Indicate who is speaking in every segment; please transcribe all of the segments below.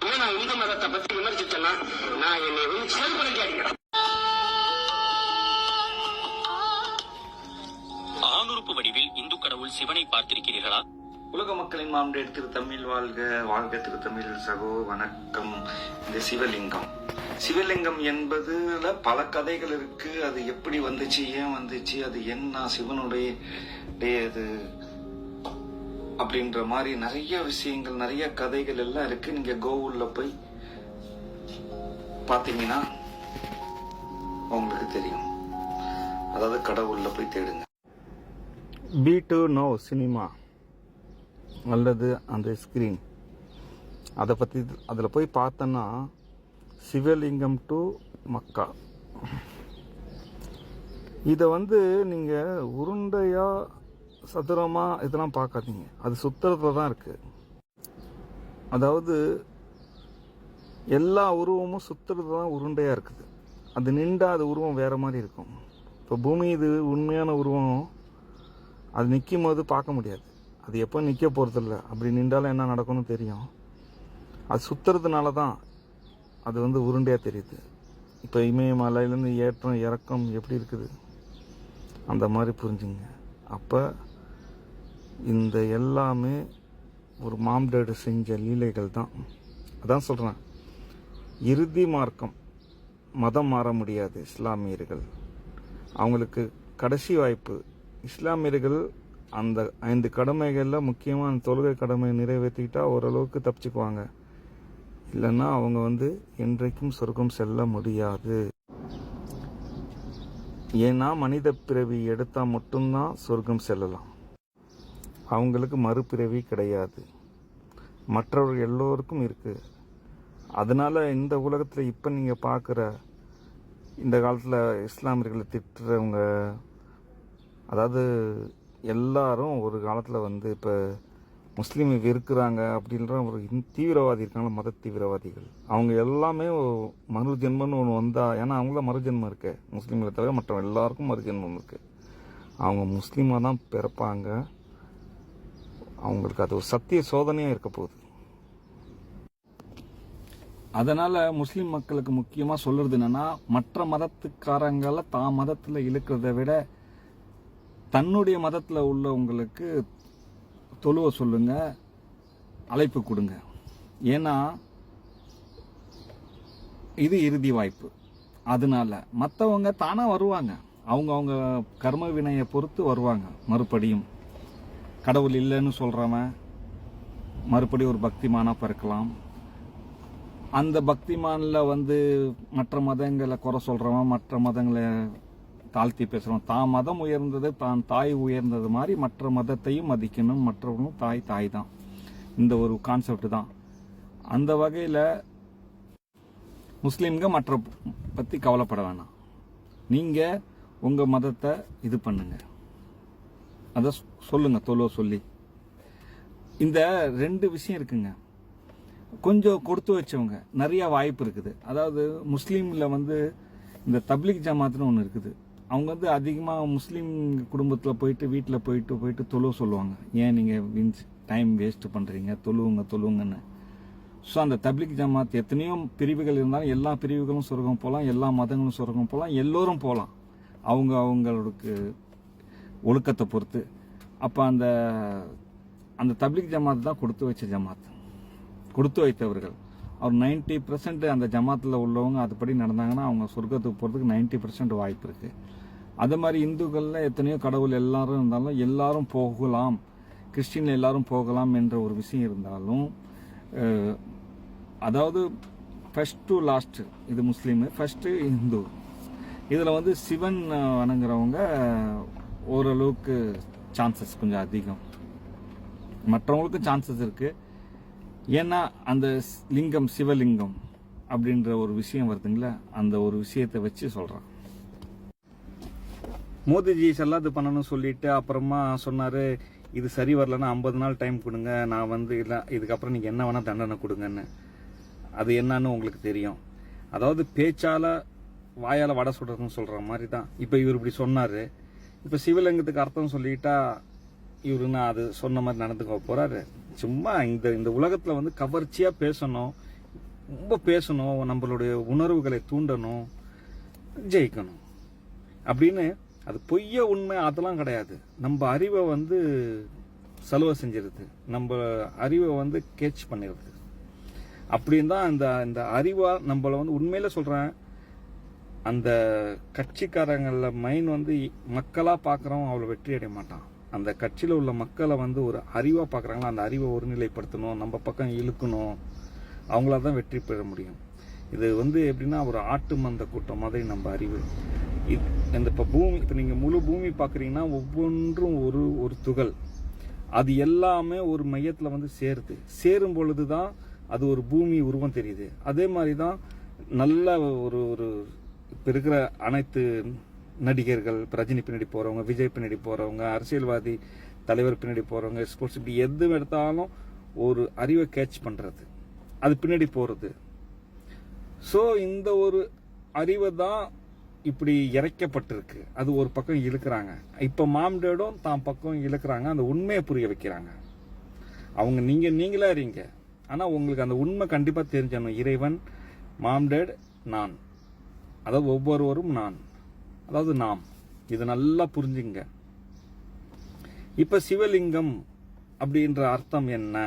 Speaker 1: நான் இந்து மதத்தை பத்தி விமர்சிச்சேன்னா நான் என்னை செயல்படுத்தி அடிக்கிறேன்.
Speaker 2: ஆணுறுப்பு வடிவில் இந்து கடவுள் சிவனை பார்த்திருக்கிறீர்களா?
Speaker 3: உலக மக்களின் மாம்டே திரு தமிழ் வாழ்க, வாழ்க திரு தமிழ் சகோ. வணக்கம். இந்த சிவலிங்கம் என்பதுல பல கதைகள் இருக்கு. அது எப்படி வந்துச்சு, ஏன் வந்துச்சு, அது என்ன சிவனுடைய இது அப்படின்ற மாதிரி நிறைய விஷயங்கள், நிறைய கதைகள் எல்லாம் இருக்கு. நீங்க கோவுல்ல போய் பாத்தீங்கன்னா உங்களுக்கு தெரியும். அதாவது கடவுள்ல போய் தேடுங்க.
Speaker 4: B2 Now சினிமா அல்லது அந்த ஸ்க்ரீன், அதை பற்றி அதில் போய் பார்த்தோன்னா சிவலிங்கம் டு மக்கா, இதை நீங்கள் உருண்டையாக சதுரமாக இதெல்லாம் பார்க்காதீங்க. அது சுத்துறதுல தான் இருக்குது. அதாவது எல்லா உருவமும் சுத்துறது தான் உருண்டையாக இருக்குது. அது நின்றா அது உருவம் வேறு மாதிரி இருக்கும். இப்போ பூமி இது உண்மையான உருவம், அது நிற்கும் போது பார்க்க முடியாது. அது எப்போ நிற்க போகிறதில்ல. அப்படி நின்றாலும் என்ன நடக்கும்னு தெரியும். அது சுற்றுறதுனால தான் அது உருண்டையாக தெரியுது. இப்போ இமயமலையிலேருந்து ஏற்றம் இறக்கம் எப்படி இருக்குது அந்த மாதிரி புரிஞ்சுங்க. அப்போ இந்த எல்லாமே ஒரு மாம்டேடு செஞ்ச லீலைகள் தான். அதான் சொல்கிறேன், இறுதி மார்க்கம். மதம் மாற முடியாது. இஸ்லாமியர்கள் அவங்களுக்கு கடைசி வாய்ப்பு. இஸ்லாமியர்கள் அந்த 5 கடமைகளில் முக்கியமாக அந்த தொழுகை கடமையை நிறைவேற்றிக்கிட்டா ஓரளவுக்கு தப்பிச்சுக்குவாங்க. இல்லைன்னா அவங்க என்றைக்கும் சொர்க்கம் செல்ல முடியாது. ஏன்னா மனித பிறவி எடுத்தால் மட்டும்தான் சொர்க்கம் செல்லலாம். அவங்களுக்கு மறுபிறவி கிடையாது. மற்றவர்கள் எல்லோருக்கும் இருக்குது. அதனால இந்த உலகத்தில் இப்போ நீங்கள் பார்க்குற இந்த காலத்தில் இஸ்லாமியர்களை திட்டுறவங்க, அதாவது எல்லாரும் ஒரு காலத்தில் இப்போ முஸ்லீமை வெறுக்கிறாங்க அப்படின்ற ஒரு தீவிரவாதி இருக்காங்க, மத தீவிரவாதிகள். அவங்க எல்லாமே மறு ஜென்மன்னு ஒன்று வந்தால், ஏன்னா அவங்கள மறுஜென்மம் இருக்கு. முஸ்லீம்களை தவிர மற்ற எல்லாருக்கும் மறுஜென்மம் இருக்குது. அவங்க முஸ்லீமாக தான் பிறப்பாங்க. அவங்களுக்கு அது ஒரு சத்திய சோதனையாக இருக்க போகுது. அதனால் முஸ்லீம் மக்களுக்கு முக்கியமாக சொல்கிறது என்னென்னா, மற்ற மதத்துக்காரங்களை தான் மதத்தில் இழுக்கிறத விட தன்னுடைய மதத்தில் உள்ளவங்களுக்கு தொழுவ சொல்லுங்க, அழைப்பு கொடுங்க. ஏன்னா இது இறுதி வாய்ப்பு. அதனால மற்றவங்க தானாக வருவாங்க. அவங்க கர்ம வினையை பொறுத்து வருவாங்க. மறுபடியும் கடவுள் இல்லைன்னு சொல்கிறவன் மறுபடியும் ஒரு பக்திமானாக பிறக்கலாம். அந்த பக்திமானில் மற்ற மதங்களை குறை சொல்கிறவன், மற்ற மதங்களை தாழ்த்தி பேசுகிறோம். தான் மதம் உயர்ந்தது, தான் தாய் உயர்ந்தது மாதிரி மற்ற மதத்தையும் மதிக்கணும். மற்றவங்களும் தாய் தான். இந்த ஒரு கான்செப்ட் தான். அந்த வகையில் முஸ்லீம்க மற்ற பற்றி கவலைப்பட வேணாம். நீங்கள் உங்கள் மதத்தை இது பண்ணுங்க, அதை சொல்லுங்க, சொல்லி. இந்த 2 விஷயம் இருக்குங்க. கொஞ்சம் கொடுத்து வச்சவங்க நிறைய வாய்ப்பு இருக்குது. அதாவது முஸ்லீமில் இந்த தப்லீக் ஜமாத்துன்னு ஒன்று இருக்குது. அவங்க அதிகமாக முஸ்லீம் குடும்பத்தில் போயிட்டு வீட்டில் போயிட்டு தொழுவ சொல்லுவாங்க. ஏன் நீங்கள் டைம் வேஸ்ட் பண்ணுறீங்க, தொழுவுங்கன்னு. ஸோ அந்த தப்லீக் ஜமாத் எத்தனையோ பிரிவுகள் இருந்தாலும் எல்லா பிரிவுகளும் சொர்க்கம் போகலாம், எல்லா மதங்களும் சொர்க்கம் போகலாம், எல்லோரும் போகலாம் அவங்களுக்கு ஒழுக்கத்தை பொறுத்து. அப்போ அந்த தப்லீக் ஜமாத் தான் கொடுத்து வச்ச ஜமாத், கொடுத்து வைத்தவர்கள். அவர் 90% அந்த ஜமாத்தில் உள்ளவங்க அதுபடி நடந்தாங்கன்னா அவங்க சொர்க்கத்துக்கு போகிறதுக்கு 90% வாய்ப்பு இருக்குது. அது மாதிரி இந்துக்களில் எத்தனையோ கடவுள் எல்லாரும் இருந்தாலும் எல்லாரும் போகலாம், கிறிஸ்டின் எல்லாரும் போகலாம் என்ற ஒரு விஷயம் இருந்தாலும், அதாவது ஃபர்ஸ்ட் டு லாஸ்ட் இது முஸ்லீமு, ஃபர்ஸ்ட்டு இந்து. இதில் சிவன் வணங்குறவங்க ஓரளவுக்கு சான்சஸ் கொஞ்சம் அதிகம். மற்றவங்களுக்கும் சான்சஸ் இருக்குது. ஏன்னா அந்த லிங்கம் சிவலிங்கம் அப்படின்ற ஒரு விஷயம் வருதுங்களா, அந்த ஒரு விஷயத்தை வச்சு சொல்கிறான். மோதிஜி செல்லாது பண்ணணும்னு சொல்லிட்டு அப்புறமா சொன்னார், இது சரி வரலன்னா 50 நாள் டைம் கொடுங்க, நான் இல்லை இதுக்கப்புறம் நீங்கள் என்ன வேணால் தண்டனை கொடுங்கன்னு. அது என்னன்னு உங்களுக்கு தெரியும். அதாவது பேச்சால் வாயால் வடை சுடுறதுன்னு சொல்கிற மாதிரி தான். இப்போ இவர் இப்படி சொன்னார். இப்போ சிவலிங்கத்துக்கு அர்த்தம் சொல்லிட்டா இவரு நான் அது சொன்ன மாதிரி நடந்துக்க போகிறாரு. சும்மா இந்த உலகத்தில் கவர்ச்சியாக பேசணும், ரொம்ப பேசணும், நம்மளுடைய உணர்வுகளை தூண்டணும், ஜெயிக்கணும் அப்படின்னு. அது பொய்ய உண்மை அதெல்லாம் கிடையாது. நம்ம அறிவை வந்து செலவு செஞ்சிருது, நம்ம அறிவை வந்து கேட்ச் பண்ணிடுது. அப்படின்னு தான் இந்த அறிவா நம்மள வந்து உண்மையில சொல்றேன். அந்த கட்சிக்காரங்கள மைண்ட் வந்து மக்களா பார்க்குறவன் அவ்வளோ வெற்றி அடைய மாட்டான். அந்த கட்சியில் உள்ள மக்களை வந்து ஒரு அறிவாக பார்க்குறாங்களா, அந்த அறிவை ஒருநிலைப்படுத்தணும், நம்ம பக்கம் இழுக்கணும், அவங்களா தான் வெற்றி பெற முடியும். இது வந்து எப்படின்னா ஒரு ஆட்டு மந்த கூட்டம் மாதிரி நம்ம அறிவு. இந்த இப்போ நீங்கள் முழு பூமி பார்க்குறீங்கன்னா ஒவ்வொன்றும் ஒரு துகள், அது எல்லாமே ஒரு மையத்தில் வந்து சேரும் பொழுது தான் அது ஒரு பூமி உருவம் தெரியுது. அதே மாதிரி தான் நல்ல ஒரு இப்போ இருக்கிற அனைத்து நடிகர்கள், ரஜினி பின்னாடி போகிறவங்க, விஜய் பின்னாடி போகிறவங்க, அரசியல்வாதி தலைவர் பின்னாடி போகிறவங்க, ஸ்போர்ட்ஸ், இப்படி எது எடுத்தாலும் ஒரு அறிவை கேட்ச் பண்ணுறது, அது பின்னாடி போகிறது. ஸோ இந்த ஒரு அறிவை தான் இப்படி இறைக்கப்பட்டிருக்கு. அது ஒரு பக்கம் இழுக்கிறாங்க. இப்போ மாம்டேடும் தான் பக்கம் இழுக்கிறாங்க. அந்த உண்மையை புரிய வைக்கிறாங்க. அவங்க நீங்களே அறிங்க, ஆனால் உங்களுக்கு அந்த உண்மை கண்டிப்பாக தெரிஞ்சிடணும். இறைவன், மாம்டேட், நான், அதாவது ஒவ்வொருவரும் நான், அதாவது நாம். இதை நல்லா புரிஞ்சுங்க. இப்ப சிவலிங்கம் அப்படின்ற அர்த்தம் என்ன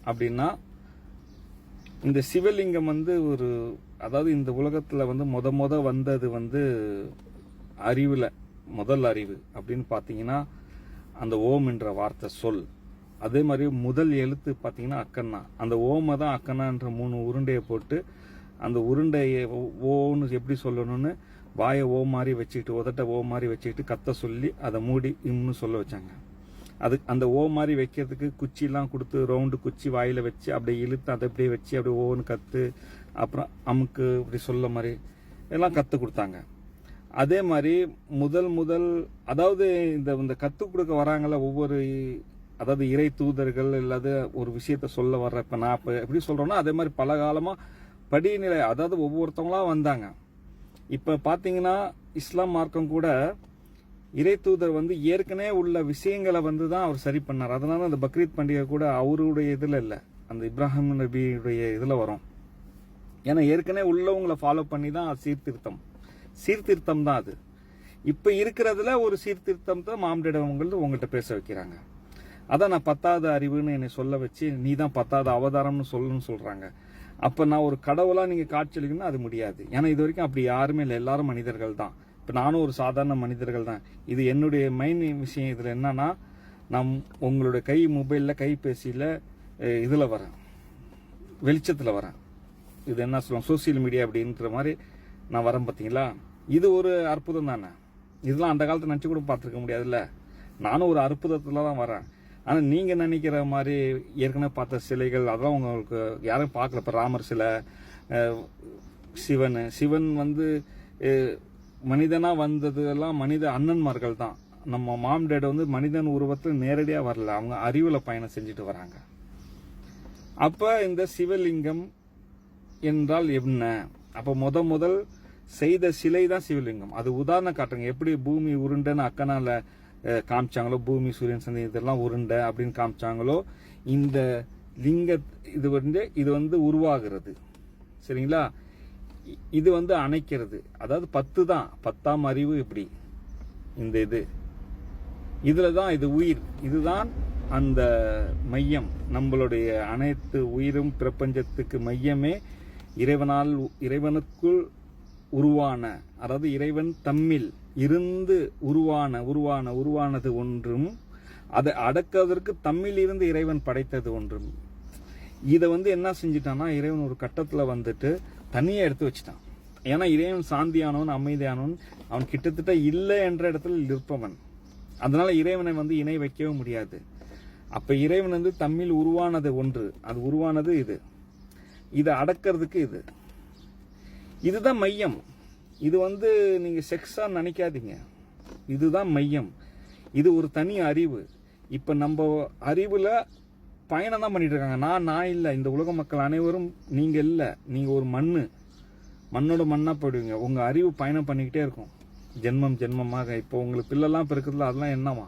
Speaker 4: அப்படின்னா, இந்த சிவலிங்கம் வந்து அதாவது இந்த உலகத்துல வந்து முத வந்தது வந்து அறிவுல முதல் அறிவு அப்படின்னு பாத்தீங்கன்னா அந்த ஓம் என்ற வார்த்தை சொல். அதே மாதிரி முதல் எழுத்து பாத்தீங்கன்னா அக்கன்னா. அந்த ஓமை தான் அக்கன்னான்ற 3 உருண்டையை போட்டு அந்த உருண்டையை ஓன்னு எப்படி சொல்லணும்னு வாயை ஓ மாதிரி வச்சுக்கிட்டு, உதட்ட ஓ மாதிரி வச்சுக்கிட்டு கத்த சொல்லி அதை மூடி இம்னு சொல்ல வச்சாங்க. அந்த ஓ மாதிரி வைக்கிறதுக்கு குச்சிலாம் கொடுத்து ரவுண்டு குச்சி வாயில வச்சு அப்படியே இழுத்து அதை அப்படியே வச்சு அப்படியே ஓன்னு கத்து, அப்புறம் அமுக்கு இப்படி சொல்ல மாதிரி எல்லாம் கத்து கொடுத்தாங்க. அதே மாதிரி முதல் அதாவது இந்த கத்து கொடுக்க வராங்கல்ல ஒவ்வொரு, அதாவது இறை தூதர்கள் இல்லாத ஒரு விஷயத்த சொல்ல வர்ற, இப்ப நான் இப்ப எப்படி சொல்றேன்னா அதே மாதிரி பல காலமா படிநிலை, அதாவது ஒவ்வொருத்தவங்களா வந்தாங்க. இப்ப பாத்தீங்கன்னா இஸ்லாம் மார்க்கம் கூட இறை தூதர் வந்து ஏற்கனவே உள்ள விஷயங்களை வந்து தான் அவர் சரி பண்ணார். அதனால அந்த பக்ரீத் பண்டிகை கூட அவருடைய இதுல இல்ல, அந்த இப்ராஹிம் நபியுடைய இதுல வரும். ஏன்னா ஏற்கனவே உள்ளவங்களை ஃபாலோ பண்ணி தான் சீர்திருத்தம் தான் அது. இப்ப இருக்கிறதுல ஒரு சீர்திருத்தம் தான் மாம்டேடவங்க உங்கள்கிட்ட பேச வைக்கிறாங்க. அதான் நான் 10வது அறிவுன்னு என்னை சொல்ல வச்சு நீ தான் 10வது அவதாரம்னு சொல்லணும்னு சொல்றாங்க. அப்ப நான் ஒரு கடவுளா நீங்க காட்சியளிக்கணும்னா அது முடியாது. ஏன்னா இது வரைக்கும் அப்படி யாருமே இல்லை, எல்லாரும் மனிதர்கள் தான். இப்ப நானும் ஒரு சாதாரண மனிதர்கள் தான். இது என்னுடைய மெயின் விஷயம். இதுல என்னன்னா, நான் உங்களுடைய மொபைல்ல கைபேசியில இதுல வரேன், வெளிச்சத்துல வரேன். இது என்ன சொல்லுவாங்க, சோசியல் மீடியா அப்படின்ற மாதிரி நான் வரேன் பாத்தீங்களா. இது ஒரு அற்புதம் தானே. இதெல்லாம் அந்த காலத்துல நினைச்சு கூட பார்த்துருக்க முடியாதுல்ல. நானும் ஒரு அற்புதத்துல தான் வரேன். ஆனா நீங்க நினைக்கிற மாதிரி ஏற்கனவே பார்த்த சிலைகள் அதெல்லாம் உங்களுக்கு யாரும் பார்க்கல. இப்ப ராமர் சிலை, சிவன் வந்து மனிதனா வந்தது எல்லாம் மனித அண்ணன்மார்கள் தான். நம்ம மாம்டேட் வந்து மனிதன் உருவத்தில் நேரடியா வரல, அவங்க அறிவுல பயணம் செஞ்சுட்டு வராங்க. அப்ப இந்த சிவலிங்கம் என்றால் என்ன? அப்ப முதல் செய்த சிலை தான் சிவலிங்கம். அது உதாரணம் காட்டுங்க. எப்படி பூமி உருண்டைன்னு அக்கனால காமிச்சாங்களோ, பூமி சூரியன் சந்தி இதெல்லாம் உருண்டை அப்படின்னு காமிச்சாங்களோ, இந்த லிங்க இது வந்து உருவாகிறது. சரிங்களா? இது வந்து அணைக்கிறது. அதாவது 10 தான், 10ஆம் அறிவு. இப்படி இந்த இதுலதான் இது உயிர். இதுதான் அந்த மையம். நம்மளுடைய அனைத்து உயிரும் பிரபஞ்சத்துக்கு மையமே இறைவனுக்குள் உருவான, அதாவது இறைவன் தம்மில் இருந்து உருவானது ஒன்றும், அதை அடக்குவதற்கு தம்மில் இருந்து இறைவன் படைத்தது ஒன்றும். இதை வந்து என்ன செஞ்சிட்டான்னா, இறைவன் ஒரு கட்டத்துல வந்துட்டு தனியா எடுத்து வச்சுட்டான். ஏன்னா இறைவன் சாந்தியானவன், அமைதியானவன், அவன் கிட்டத்தட்ட இல்லை என்ற இடத்துல இருப்பவன். அதனால இறைவனை வந்து இணை வைக்கவே முடியாது. அப்ப இறைவன் வந்து தம்மில் உருவானது ஒன்று, அது உருவானது இதை அடக்கிறதுக்கு இதுதான் மையம். இது வந்து நீங்க செக்ஸா நினைக்காதீங்க, இதுதான் மையம். இது ஒரு தனி அறிவு. இப்ப நம்ம அறிவுல பயணம் தான் பண்ணிட்டு இருக்காங்க. நான் இல்ல, இந்த உலக மக்கள் அனைவரும் நீங்க இல்ல. நீங்க ஒரு மண்ணோட மண்ணா போயிடுவீங்க. உங்க அறிவு பயணம் பண்ணிக்கிட்டே இருக்கும் ஜென்மமாக. இப்போ உங்களுக்கு பிள்ளைலாம் பிறக்குதுல, அதெல்லாம் என்னவா?